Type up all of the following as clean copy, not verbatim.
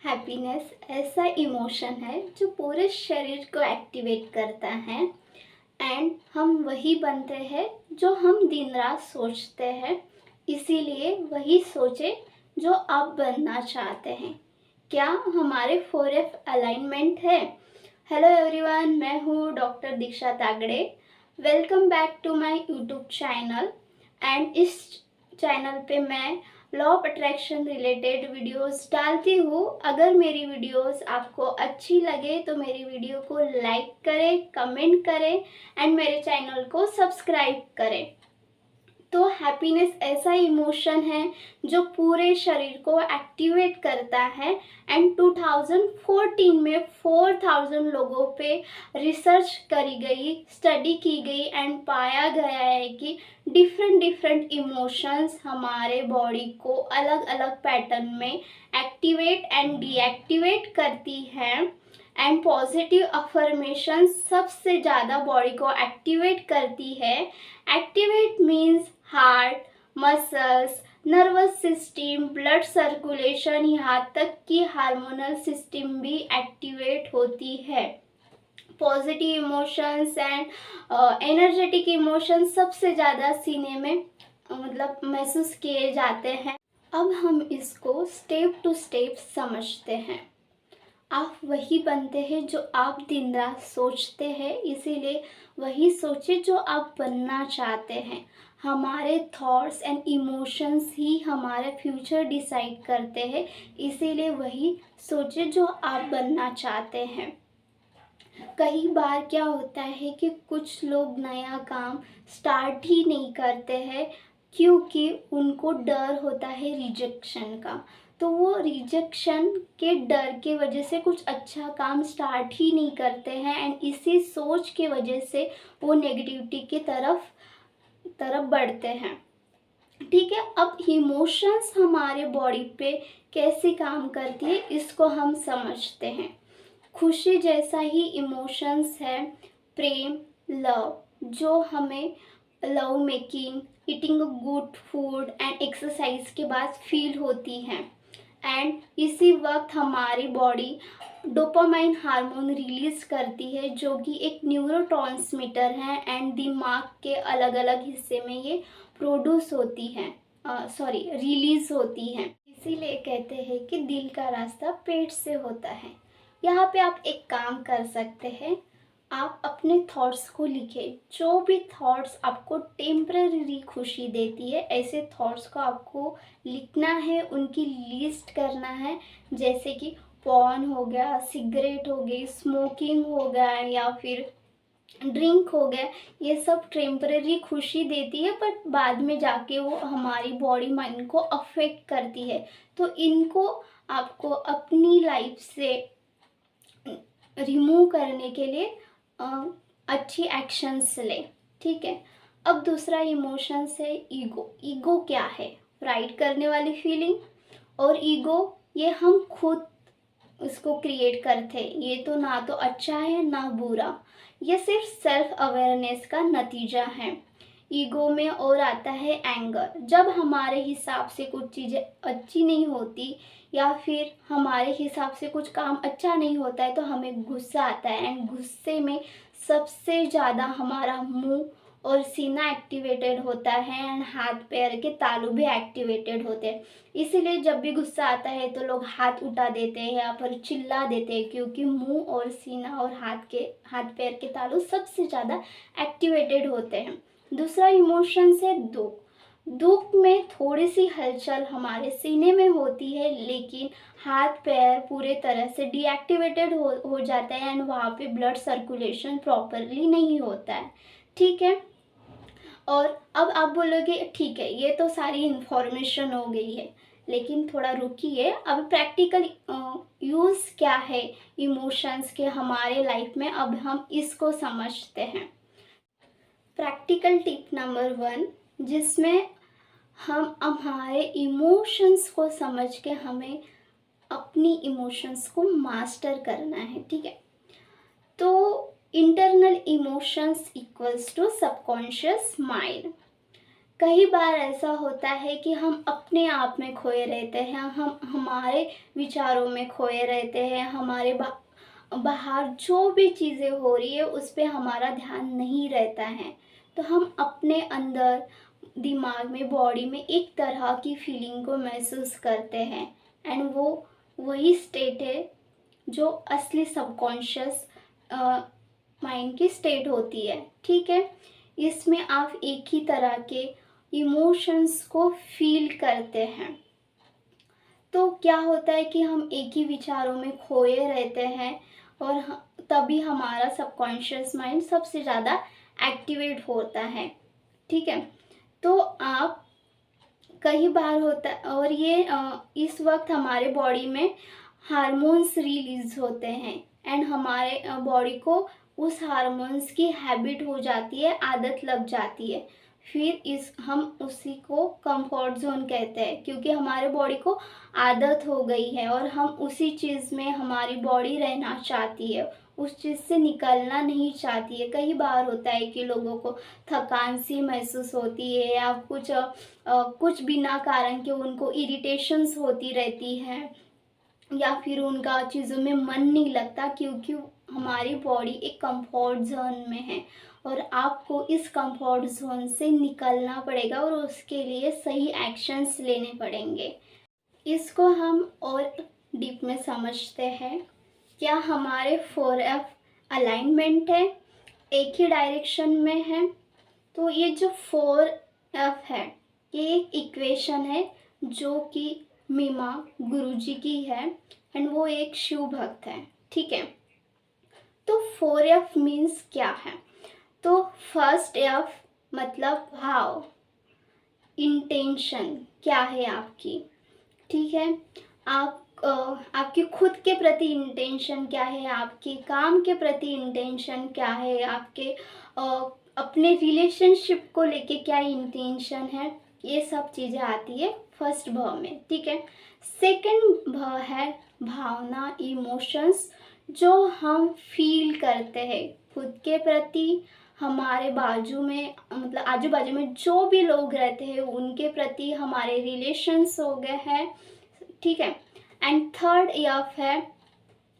Happiness ऐसा emotion है जो पूरे शरीर को एक्टिवेट करता है एंड हम वही बनते हैं जो हम दिन रात सोचते हैं। इसीलिए वही सोचे जो आप बनना चाहते हैं। क्या हमारे 4F अलाइनमेंट है? हेलो एवरीवन, मैं हूँ doctor Diksha Tagde. Welcome back to my YouTube channel. And इस चैनल पे मैं law of attraction related videos डालती हूँ। अगर मेरी वीडियोस आपको अच्छी लगे तो मेरी वीडियो को लाइक करें, कमेंट करें एंड मेरे चैनल को सब्सक्राइब करें। तो हैप्पीनेस ऐसा इमोशन है जो पूरे शरीर को एक्टिवेट करता है एंड 2014 में 4000 लोगों पे रिसर्च करी गई, स्टडी की गई एंड पाया गया है कि डिफरेंट इमोशंस हमारे बॉडी को अलग अलग पैटर्न में एक्टिवेट एंड डीएक्टिवेट करती हैं। एंड पॉजिटिव अफर्मेशन सबसे ज़्यादा बॉडी को एक्टिवेट करती है। Activate means heart, muscles, nervous system, blood circulation, यहाँ तक कि हार्मोनल सिस्टम भी एक्टिवेट होती है। Positive emotions and energetic emotions सबसे ज़्यादा सीने में मतलब महसूस किए जाते हैं। अब हम इसको स्टेप टू स्टेप समझते हैं। आप वही बनते हैं जो आप दिन रात सोचते हैं, इसीलिए वही सोचे जो आप बनना चाहते हैं। हमारे थॉट्स एंड इमोशंस ही हमारे फ्यूचर डिसाइड करते हैं, इसीलिए वही सोचे जो आप बनना चाहते हैं। कई बार क्या होता है कि कुछ लोग नया काम स्टार्ट ही नहीं करते हैं क्योंकि उनको डर होता है रिजेक्शन का। तो वो रिजेक्शन के डर के वजह से कुछ अच्छा काम स्टार्ट ही नहीं करते हैं एंड इसी सोच के वजह से वो नेगेटिविटी की तरफ बढ़ते हैं। ठीक है, अब इमोशंस हमारे बॉडी पे कैसे काम करती है इसको हम समझते हैं। खुशी जैसा ही इमोशंस है प्रेम, लव, जो हमें love making, eating good food and exercise के बाद फील होती हैं। एंड इसी वक्त हमारी बॉडी डोपामाइन हार्मोन रिलीज करती है जो कि एक न्यूरोट्रांसमीटर है एंड दिमाग के अलग अलग हिस्से में ये प्रोड्यूस होती है, रिलीज होती है। इसीलिए कहते हैं कि दिल का रास्ता पेट से होता है। यहाँ पे आप एक काम कर सकते हैं, आप अपने थॉट्स को लिखें। जो भी थॉट्स आपको टेम्पररी खुशी देती है ऐसे थॉट्स को आपको लिखना है, उनकी लिस्ट करना है। जैसे कि पॉर्न हो गया, सिगरेट हो गई, स्मोकिंग हो गया या फिर ड्रिंक हो गया, ये सब टेम्पररी खुशी देती है बट बाद में जाके वो हमारी बॉडी माइंड को अफेक्ट करती है। तो इनको आपको अपनी लाइफ से रिमूव करने के लिए अच्छी एक्शंस ले। ठीक है, अब दूसरा इमोशंस है ईगो। ईगो क्या है? राइट करने वाली फीलिंग। और ईगो ये हम खुद उसको क्रिएट करते हैं। ये तो ना तो अच्छा है ना बुरा, ये सिर्फ सेल्फ अवेयरनेस का नतीजा है। ईगो में और आता है एंगर। जब हमारे हिसाब से कुछ चीज़ें अच्छी नहीं होती या फिर हमारे हिसाब से कुछ काम अच्छा नहीं होता है तो हमें गुस्सा आता है एंड गुस्से में सबसे ज़्यादा हमारा मुंह और सीना एक्टिवेटेड होता है एंड हाथ पैर के तालू भी एक्टिवेटेड होते हैं। इसीलिए जब भी गुस्सा आता है तो लोग हाथ उठा देते हैं या फिर चिल्ला देते हैं क्योंकि मुंह और सीना और हाथ पैर के तालू सबसे ज़्यादा एक्टिवेटेड होते हैं। दूसरा इमोशंस है दुख। दुख में थोड़ी सी हलचल हमारे सीने में होती है लेकिन हाथ पैर पूरे तरह से डीएक्टिवेटेड हो जाता है एंड वहाँ पे ब्लड सर्कुलेशन प्रॉपरली नहीं होता है। ठीक है, और अब आप बोलोगे ठीक है ये तो सारी इन्फॉर्मेशन हो गई है, लेकिन थोड़ा रुकिए, अब प्रैक्टिकल यूज़ क्या है इमोशंस के हमारे लाइफ में, अब हम इसको समझते हैं। प्रैक्टिकल टिप नंबर 1, जिसमें हम हमारे इमोशंस को समझ के हमें अपनी इमोशंस को मास्टर करना है। ठीक है, तो internal emotions equals to subconscious mind. कई बार ऐसा होता है कि हम अपने आप में खोए रहते हैं, हम हमारे विचारों में खोए रहते हैं, हमारे बाहर जो भी चीज़ें हो रही है उस पे हमारा ध्यान नहीं रहता है। तो हम अपने अंदर दिमाग में, बॉडी में एक तरह की फीलिंग को महसूस करते हैं, एंड वो वही स्टेट है जो असली सबकॉन्शियस माइंड की स्टेट होती है। ठीक है, इसमें आप एक ही तरह के इमोशंस को फील करते हैं। तो क्या होता है कि हम एक ही विचारों में खोए रहते हैं, और तभी हमारा सबकॉन्शियस माइंड सबसे ज़्यादा एक्टिवेट होता है। ठीक है, तो आप कई बार होता है, और ये इस वक्त हमारे बॉडी में हार्मोन्स रिलीज होते हैं, एंड हमारे बॉडी को उस हार्मोन्स की हैबिट हो जाती है, आदत लग जाती है। फिर हम उसी को कंफर्ट जोन कहते हैं, क्योंकि हमारे बॉडी को आदत हो गई है और हम उसी चीज़ में हमारी बॉडी रहना चाहती है, उस चीज़ से निकलना नहीं चाहती है। कई बार होता है कि लोगों को थकान सी महसूस होती है, या कुछ बिना कारण के उनको इरिटेशंस होती रहती हैं, या फिर उनका चीज़ों में मन नहीं लगता, क्योंकि हमारी बॉडी एक कंफर्ट जोन में है, और आपको इस कंफर्ट जोन से निकलना पड़ेगा और उसके लिए सही एक्शंस लेने पड़ेंगे। इसको हम और डीप में समझते हैं। क्या हमारे 4F अलाइनमेंट है, एक ही डायरेक्शन में है? तो ये जो 4F है, ये एक इक्वेशन है जो कि मीमा गुरुजी की है, एंड वो एक शिव भक्त है। ठीक है, तो 4F मीन्स क्या है? तो फर्स्ट F मतलब भाव, इंटेंशन क्या है आपकी। ठीक है, आप आपके खुद के प्रति इंटेंशन क्या है, आपके काम के प्रति इंटेंशन क्या है, आपके अपने रिलेशनशिप को लेके क्या इंटेंशन है, ये सब चीज़ें आती है फर्स्ट भ में। ठीक है, सेकंड भ है भावना, इमोशंस, जो हम फील करते हैं खुद के प्रति, हमारे बाजू में, मतलब आजू बाजू में जो भी लोग रहते हैं उनके प्रति, हमारे रिलेशंस हो गए हैं। ठीक है, एंड थर्ड एफ है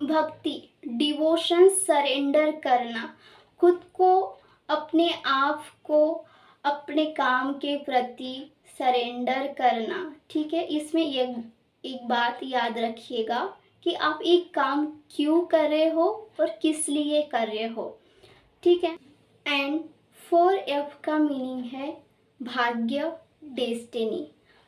भक्ति, डिवोशन, सरेंडर करना, खुद को, अपने आप को अपने काम के प्रति सरेंडर करना। ठीक है, इसमें एक बात याद रखिएगा कि आप एक काम क्यों कर रहे हो और किस लिए कर रहे हो। ठीक है, एंड 4F का मीनिंग है भाग्य, डेस्टिनी,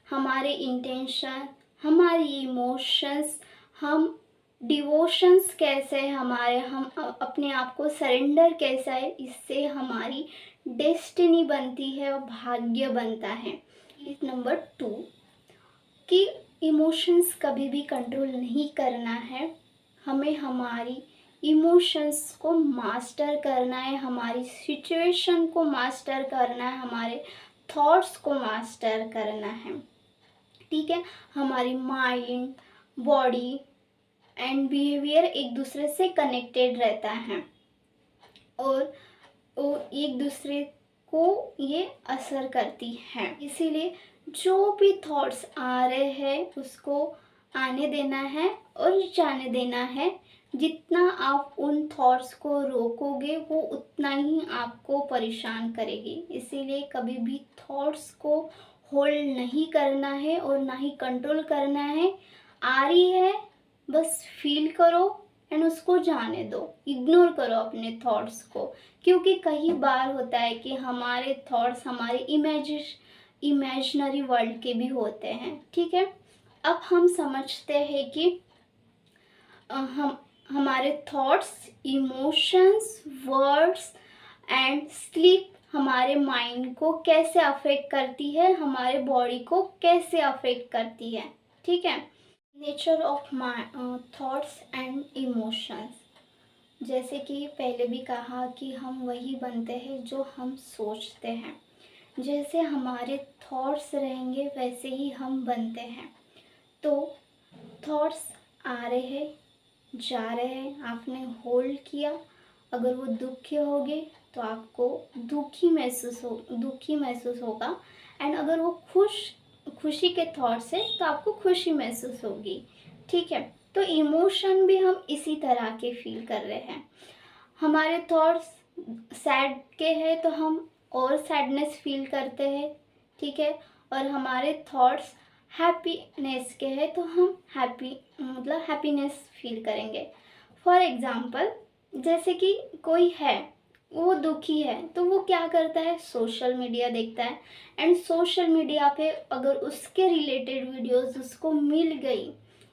हमारे इंटेंशन, हमारी इमोशंस, हम डिवोशंस कैसे हमारे, हम अपने आप को सरेंडर कैसा है, इससे हमारी डेस्टिनी बनती है और भाग्य बनता है। नंबर 2 कि इमोशंस कभी भी कंट्रोल नहीं करना है, हमें हमारी इमोशंस को मास्टर करना है, हमारी सिचुएशन को मास्टर करना है, हमारे थॉट्स को मास्टर करना है। ठीक है, हमारी माइंड, बॉडी एंड बिहेवियर एक दूसरे से कनेक्टेड रहता है, और वो एक दूसरे को ये असर करती है। इसीलिए जो भी थॉट्स आ रहे हैं उसको आने देना है और जाने देना है। जितना आप उन थॉट्स को रोकोगे वो उतना ही आपको परेशान करेगी। इसीलिए कभी भी थॉट्स को होल्ड नहीं करना है और ना ही कंट्रोल करना है। आ रही है बस फील करो एंड उसको जाने दो, इग्नोर करो अपने थॉट्स को, क्योंकि कई बार होता है कि हमारे थॉट्स हमारे इमेजिनरी वर्ल्ड के भी होते हैं। ठीक है, अब हम समझते हैं कि हमारे thoughts, emotions, words and sleep हमारे माइंड को कैसे अफेक्ट करती है, हमारे बॉडी को कैसे अफेक्ट करती है। ठीक है, nature of thoughts and emotions, जैसे कि पहले भी कहा कि हम वही बनते हैं जो हम सोचते हैं। जैसे हमारे थॉट्स रहेंगे वैसे ही हम बनते हैं। तो थॉट्स आ रहे हैं, जा रहे हैं, आपने होल्ड किया, अगर वो दुखी होगे तो आपको दुखी महसूस होगा, एंड अगर वो खुशी के थॉट्स है तो आपको खुशी महसूस होगी, ठीक है। तो इमोशन भी हम इसी तरह के फील कर रहे हैं। हमारे थॉट्स सैड के हैं तो हम और सैडनेस फील करते हैं, ठीक है। और हमारे थॉट्स हैप्पीनेस के हैं तो हम हैप्पीनेस फील करेंगे। फॉर एग्ज़ाम्पल, जैसे कि कोई है, वो दुखी है तो वो क्या करता है, सोशल मीडिया देखता है। एंड सोशल मीडिया पे अगर उसके रिलेटेड वीडियोस उसको मिल गई,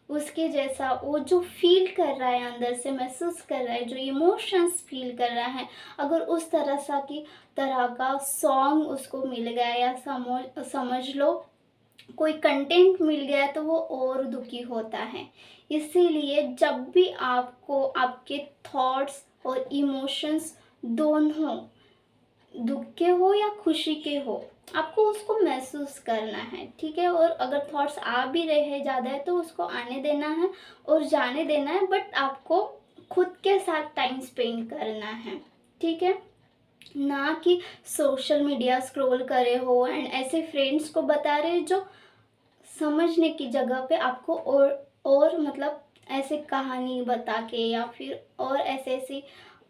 उसके जैसा वो जो फील कर रहा है, अंदर से महसूस कर रहा है, जो इमोशंस फील कर रहा है, अगर उस तरह का सॉन्ग उसको मिल गया या समझ लो कोई कंटेंट मिल गया तो वो और दुखी होता है। इसीलिए जब भी आपको आपके थॉट्स और इमोशंस दोनों दुख के हो या खुशी के हो, आपको उसको महसूस करना है, ठीक है। और अगर थॉट्स आ भी रहे हैं ज़्यादा है तो उसको आने देना है और जाने देना है, बट आपको खुद के साथ टाइम स्पेंड करना है, ठीक है। ना कि सोशल मीडिया स्क्रॉल करे हो एंड ऐसे फ्रेंड्स को बता रहे जो समझने की जगह पे आपको और ऐसे कहानी बता के या फिर और ऐसे ऐसी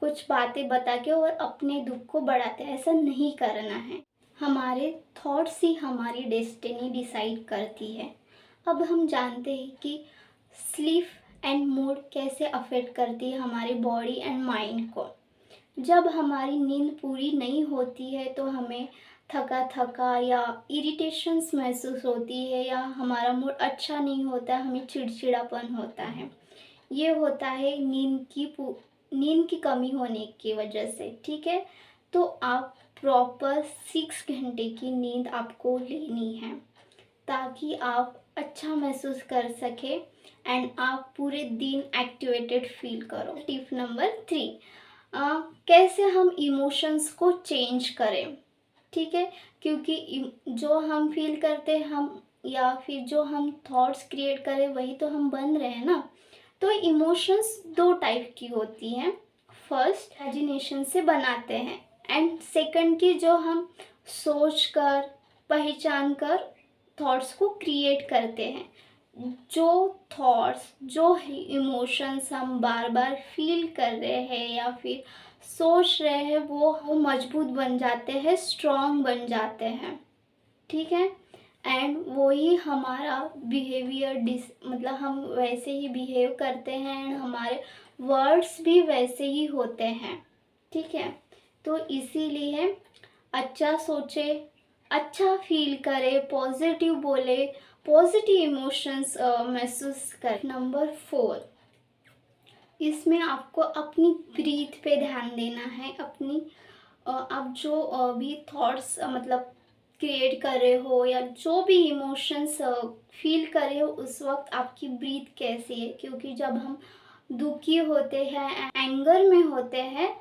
कुछ बातें बता के और अपने दुख को बढ़ाते हैं, ऐसा नहीं करना है। हमारे थॉट्स ही हमारी डेस्टिनी डिसाइड करती है। अब हम जानते हैं कि स्लीप एंड मूड कैसे अफेक्ट करती है हमारी बॉडी एंड माइंड को। जब हमारी नींद पूरी नहीं होती है तो हमें थका थका या इरिटेशंस महसूस होती है, या हमारा मूड अच्छा नहीं होता, हमें चिड़चिड़ापन होता है। ये होता है नींद की कमी होने की वजह से, ठीक है। तो आप प्रॉपर 6 घंटे की नींद आपको लेनी है ताकि आप अच्छा महसूस कर सके एंड आप पूरे दिन एक्टिवेटेड फील करो। टिप नंबर 3, कैसे हम इमोशंस को चेंज करें, ठीक है। क्योंकि जो हम फील करते हैं हम, या फिर जो हम थॉट्स क्रिएट करें वही तो हम बन रहे हैं ना। तो इमोशंस 2 टाइप की होती हैं। फर्स्ट, इमेजिनेशन से बनाते हैं, एंड सेकंड की जो हम सोच कर पहचान कर थॉट्स को क्रिएट करते हैं। जो थॉट्स, जो इमोशंस हम बार बार फील कर रहे हैं या फिर सोच रहे हैं वो मजबूत बन जाते हैं, स्ट्रॉन्ग बन जाते हैं, ठीक है। एंड वही हमारा बिहेवियर हम वैसे ही बिहेव करते हैं एंड हमारे वर्ड्स भी वैसे ही होते हैं, ठीक है। तो इसीलिए अच्छा सोचे, अच्छा फील करे, पॉजिटिव बोले, पॉजिटिव इमोशंस महसूस कर। नंबर 4, इसमें आपको अपनी ब्रीथ पे ध्यान देना है। आप जो भी थॉट्स क्रिएट कर रहे हो या जो भी इमोशंस फील कर रहे हो उस वक्त आपकी ब्रीथ कैसी है, क्योंकि जब हम दुखी होते हैं, एंगर में होते हैं,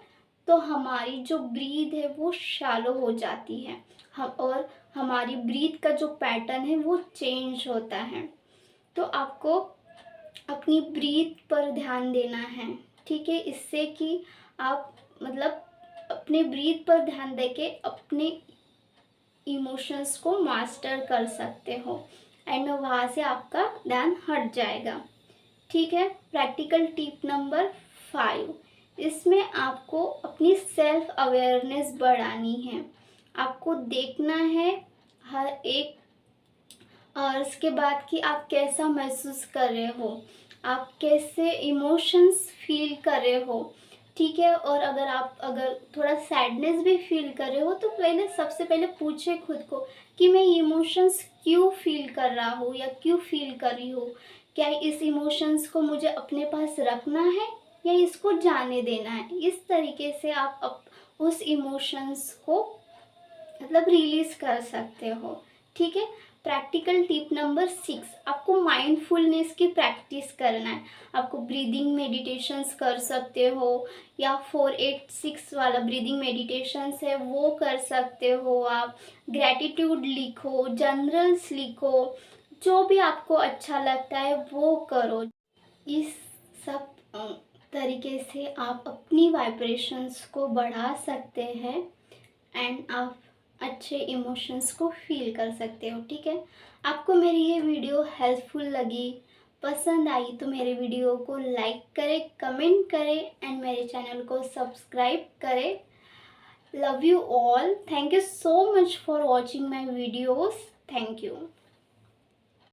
तो हमारी जो ब्रीथ है वो शैलो हो जाती है, और हमारी ब्रीथ का जो पैटर्न है वो चेंज होता है। तो आपको अपनी ब्रीथ पर ध्यान देना है, ठीक है। इससे कि आप अपने ब्रीथ पर ध्यान देके अपने इमोशंस को मास्टर कर सकते हो एंड वहाँ से आपका ध्यान हट जाएगा, ठीक है। प्रैक्टिकल टिप नंबर 5, इसमें आपको अपनी सेल्फ अवेयरनेस बढ़ानी है। आपको देखना है हर एक और उसके बाद कि आप कैसा महसूस कर रहे हो, आप कैसे इमोशंस फील कर रहे हो, ठीक है। और अगर थोड़ा सैडनेस भी फील कर रहे हो तो सबसे पहले पूछे खुद को कि मैं इमोशंस क्यों फील कर रहा हूँ या क्यों फील कर रही हूँ। क्या इस इमोशंस को मुझे अपने पास रखना है या इसको जाने देना है। इस तरीके से आप उस इमोशंस को रिलीज कर सकते हो, ठीक है। प्रैक्टिकल टिप नंबर 6, आपको माइंडफुलनेस की प्रैक्टिस करना है। आपको ब्रीदिंग मेडिटेशंस कर सकते हो या 4-8-6 वाला ब्रीदिंग मेडिटेशंस है वो कर सकते हो। आप ग्रैटिट्यूड लिखो, जनरल्स लिखो, जो भी आपको अच्छा लगता है वो करो। इस सब तरीके से आप अपनी वाइब्रेशंस को बढ़ा सकते हैं एंड आप अच्छे इमोशंस को फील कर सकते हो। ठीक है, आपको मेरी ये वीडियो हेल्पफुल लगी, पसंद आई तो मेरे वीडियो को लाइक करें, कमेंट करें एंड मेरे चैनल को सब्सक्राइब करें। Love you all, thank you so much for watching my videos, thank you.